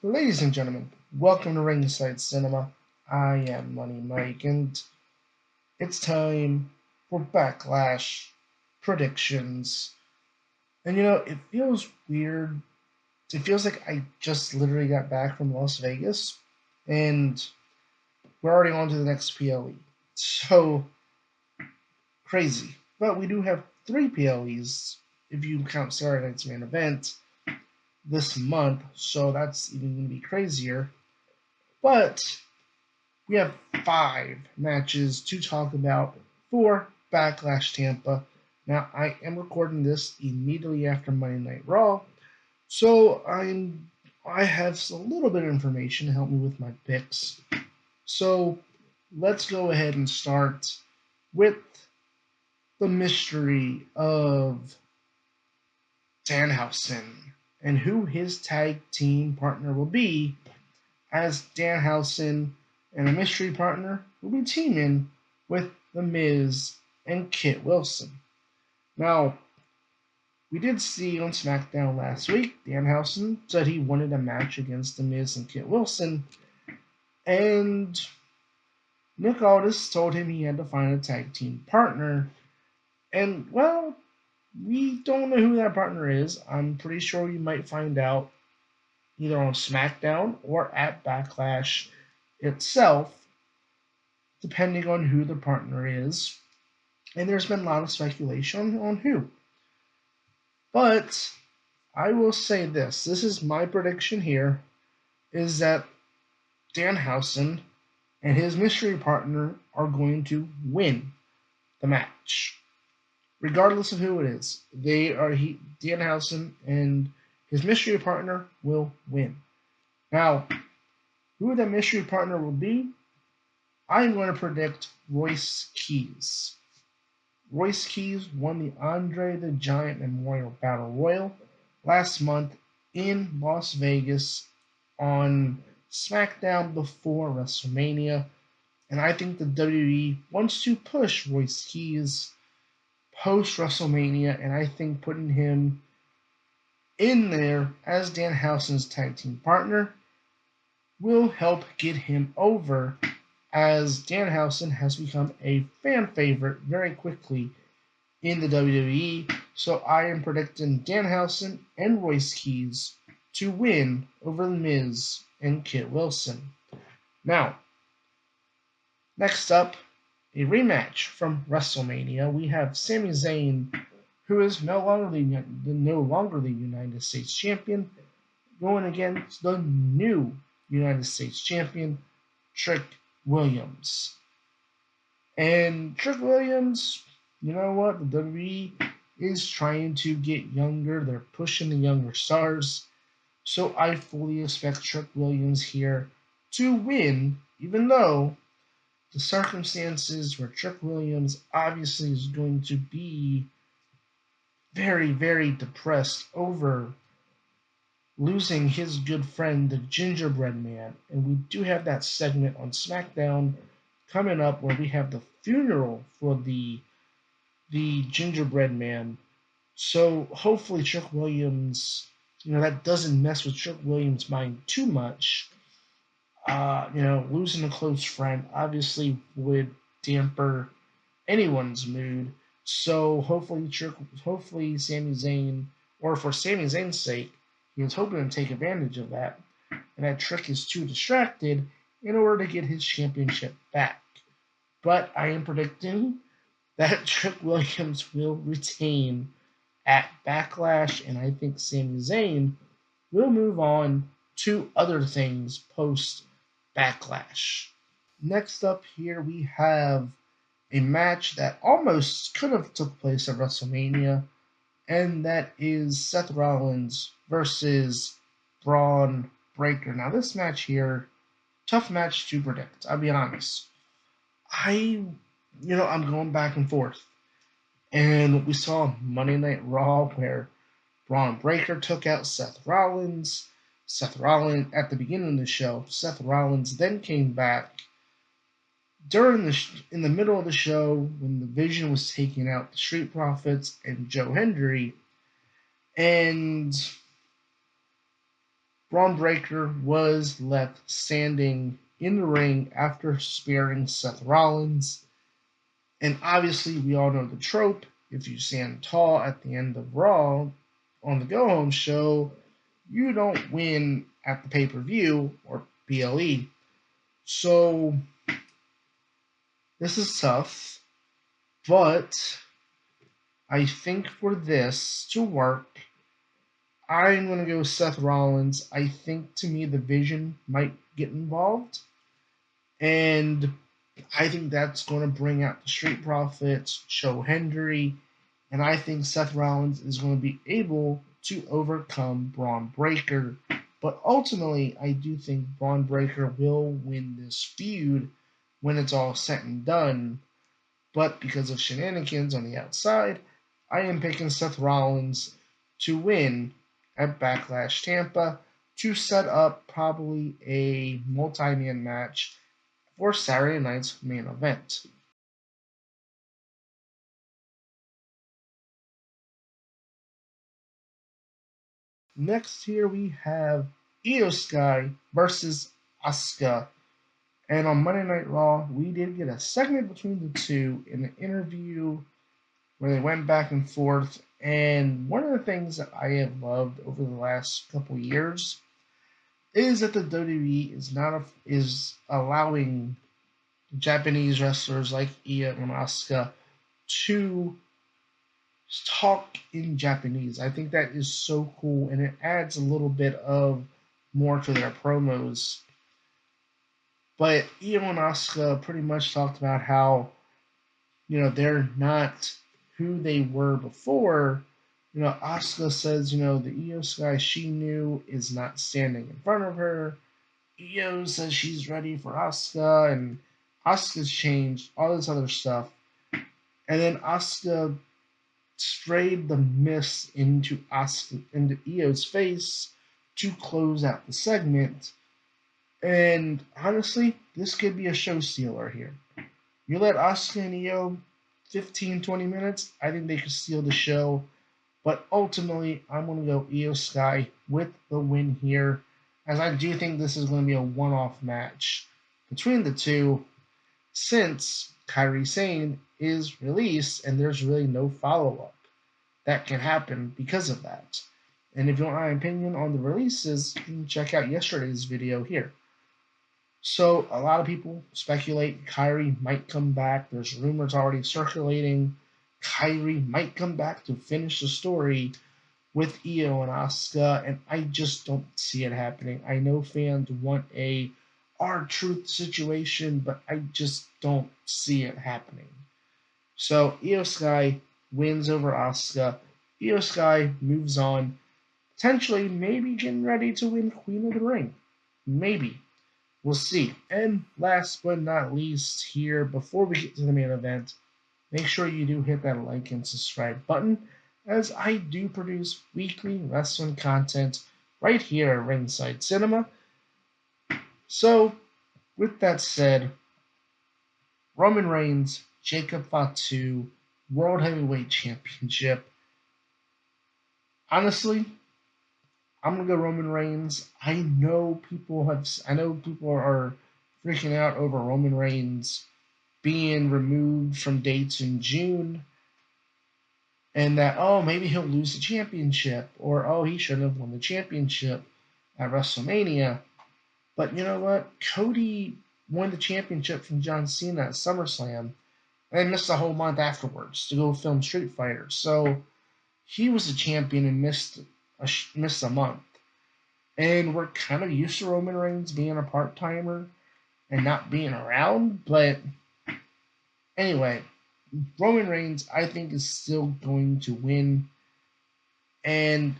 Ladies and gentlemen, welcome to Ringside Cinema. I am Money Mike, and it's time for Backlash predictions. And it feels weird. It feels like I just literally got back from Las Vegas, and we're already on to the next PLE. So crazy. But we do have three PLEs if you count Saturday night's main event this month, so that's even going to be crazier. But we have 5 matches to talk about for Backlash Tampa. Now, I am recording this immediately after Monday Night Raw, so I have a little bit of information to help me with my picks. So let's go ahead and start with the mystery of Danhausen and who his tag team partner will be, as Danhausen and a mystery partner will be teaming with The Miz and Kit Wilson. Now, we did see on SmackDown last week, Danhausen said he wanted a match against The Miz and Kit Wilson, and Nick Aldis told him he had to find a tag team partner. And, well, we don't know who that partner is. I'm pretty sure we might find out either on SmackDown or at Backlash itself, depending on who the partner is. And there's been a lot of speculation on who. But I will say this is my prediction here, is that Danhausen and his mystery partner are going to win the match. Regardless of who it is, Danhausen and his mystery partner will win. Now, who the mystery partner will be, I'm going to predict Royce Keys. Royce Keys won the Andre the Giant Memorial Battle Royal last month in Las Vegas on SmackDown before WrestleMania, and I think the WWE wants to push Royce Keys post WrestleMania, and I think putting him in there as Danhausen's tag team partner will help get him over, as Danhausen has become a fan favorite very quickly in the WWE. So I am predicting Danhausen and Royce Keys to win over The Miz and Kit Wilson. Now, next up, a rematch from WrestleMania. We have Sami Zayn, who is no longer the United States champion, going against the new United States champion, Trick Williams. And Trick Williams, you know what? The WWE is trying to get younger. They're pushing the younger stars. So I fully expect Trick Williams here to win, even though the circumstances where Trick Williams obviously is going to be very, very depressed over losing his good friend, the Gingerbread Man. And we do have that segment on SmackDown coming up where we have the funeral for the Gingerbread Man. So hopefully Trick Williams, that doesn't mess with Trick Williams' mind too much. Losing a close friend obviously would damper anyone's mood. So hopefully Sami Zayn, or for Sami Zayn's sake, he was hoping to take advantage of that, and that Trick is too distracted in order to get his championship back. But I am predicting that Trick Williams will retain at Backlash, and I think Sami Zayn will move on to other things post Backlash. Next up here we have a match that almost could have took place at WrestleMania, and that is Seth Rollins versus Bron Breakker. Now this match here, tough match to predict. I'll be honest. I'm going back and forth. And we saw Monday Night Raw where Bron Breakker took out Seth Rollins. At the beginning of the show, Seth Rollins then came back in the middle of the show when the Vision was taking out the Street Profits and Joe Hendry, and Bron Breakker was left standing in the ring after spearing Seth Rollins. And obviously, we all know the trope. If you stand tall at the end of Raw on the Go Home show, you don't win at the pay-per-view or PLE. So, this is tough. But I think for this to work, I'm going to go Seth Rollins. I think to me the Vision might get involved. And I think that's going to bring out the Street Profits, Joe Hendry, and I think Seth Rollins is going to be able to overcome Bron Breakker. But ultimately, I do think Bron Breakker will win this feud when it's all said and done. But because of shenanigans on the outside, I am picking Seth Rollins to win at Backlash Tampa to set up probably a multi-man match for Saturday night's main event. Next here we have IYO SKY versus Asuka. And on Monday Night Raw, we did get a segment between the two in an interview where they went back and forth. And one of the things that I have loved over the last couple years is that the WWE is allowing Japanese wrestlers like Iya and Asuka to talk in Japanese. I think that is so cool, and it adds a little bit of more to their promos. But Io and Asuka pretty much talked about how they're not who they were before. Asuka says the Io Sky she knew is not standing in front of her. Io says she's ready for Asuka, and Asuka's changed all this other stuff. And then Asuka sprayed the mist into Io's face to close out the segment. And honestly, this could be a show stealer here. You let Asuka and Io 15-20 minutes, I think they could steal the show. But ultimately, I'm going to go Io Sky with the win here, as I do think this is going to be a one-off match between the two, since Kairi Sane is released and there's really no follow-up that can happen because of that. And if you want my opinion on the releases, you can check out yesterday's video here. So a lot of people speculate Kairi might come back. There's rumors already circulating. Kairi might come back to finish the story with Io and Asuka, and I just don't see it happening. I know fans want a R-Truth situation, but I just don't see it happening. So Io Sky wins over Asuka. Io Sky moves on, potentially maybe getting ready to win Queen of the Ring. Maybe. We'll see. And last but not least here, before we get to the main event, make sure you do hit that like and subscribe button, as I do produce weekly wrestling content right here at Ringside Cinema. So, with that said, Roman Reigns, Jacob Fatu, World Heavyweight Championship. Honestly, I'm gonna go Roman Reigns. I know people are freaking out over Roman Reigns being removed from dates in June, and that maybe he'll lose the championship, or he shouldn't have won the championship at WrestleMania. But you know what? Cody won the championship from John Cena at SummerSlam and missed a whole month afterwards to go film Street Fighter. So he was the champion and missed a month. And we're kind of used to Roman Reigns being a part-timer and not being around. But anyway, Roman Reigns, I think, is still going to win. And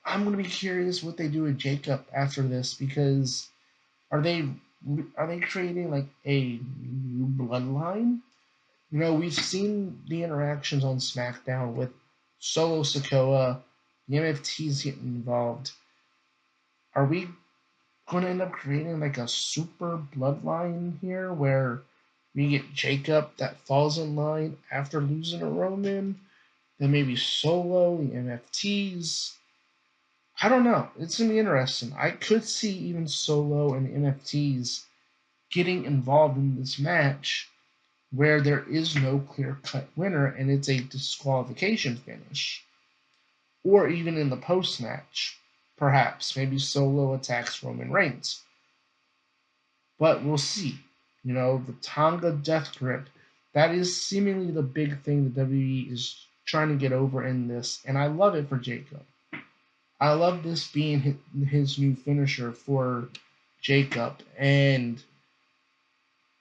I'm going to be curious what they do with Jacob after this, because are they creating like a new bloodline? We've seen the interactions on SmackDown with Solo Sikoa, the MFTs getting involved. Are we going to end up creating like a super bloodline here where we get Jacob that falls in line after losing a Roman, then maybe Solo, the MFTs? I don't know. It's going to be interesting. I could see even Solo and MFTs getting involved in this match where there is no clear cut winner and it's a disqualification finish. Or even in the post match, perhaps. Maybe Solo attacks Roman Reigns. But we'll see. You know, the Tonga Death Grip, that is seemingly the big thing the WWE is trying to get over in this, and I love it for Jacob. I love this being his new finisher for Jacob, and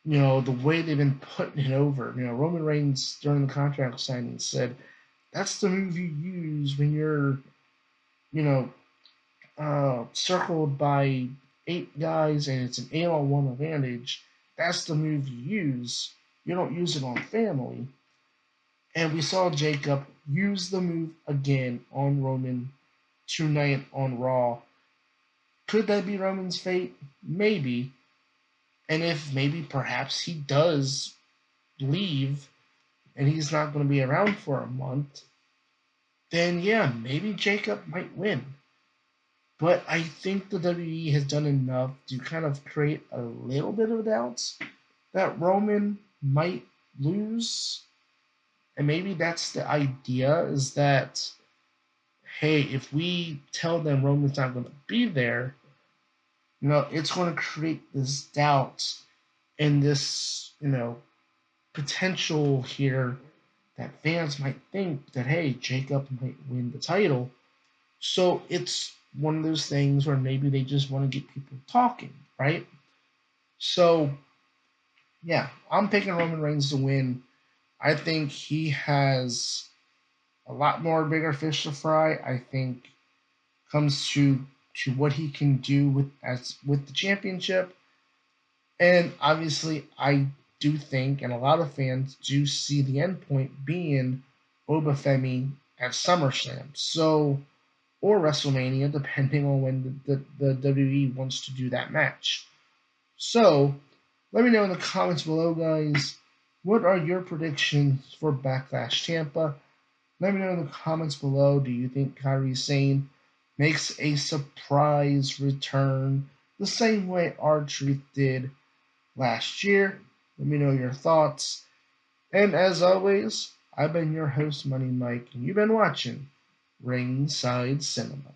you know the way they've been putting it over. You know, Roman Reigns during the contract signing said, "That's the move you use when you're, you know, circled by 8 guys and it's an 8-on-1 advantage. That's the move you use. You don't use it on family." And we saw Jacob use the move again on Roman tonight on Raw. Could that be Roman's fate? Maybe. And if maybe perhaps he does leave and he's not going to be around for a month, then yeah, maybe Jacob might win. But I think the WWE has done enough to kind of create a little bit of doubts that Roman might lose. And maybe that's the idea, is that, hey, if we tell them Roman's not going to be there, you know, it's going to create this doubt and this, you know, potential here that fans might think that, hey, Jacob might win the title. So it's one of those things where maybe they just want to get people talking, right? So, yeah, I'm picking Roman Reigns to win. I think he has a lot more bigger fish to fry. I think comes to what he can do with the championship. And obviously I do think, and a lot of fans do see the end point being Obafemi at SummerSlam. So, or WrestleMania, depending on when the WWE wants to do that match. So, let me know in the comments below, guys, what are your predictions for Backlash Tampa? Let me know in the comments below, do you think Kairi Sane makes a surprise return the same way R-Truth did last year? Let me know your thoughts. And as always, I've been your host, Money Mike, and you've been watching Ringside Cinema.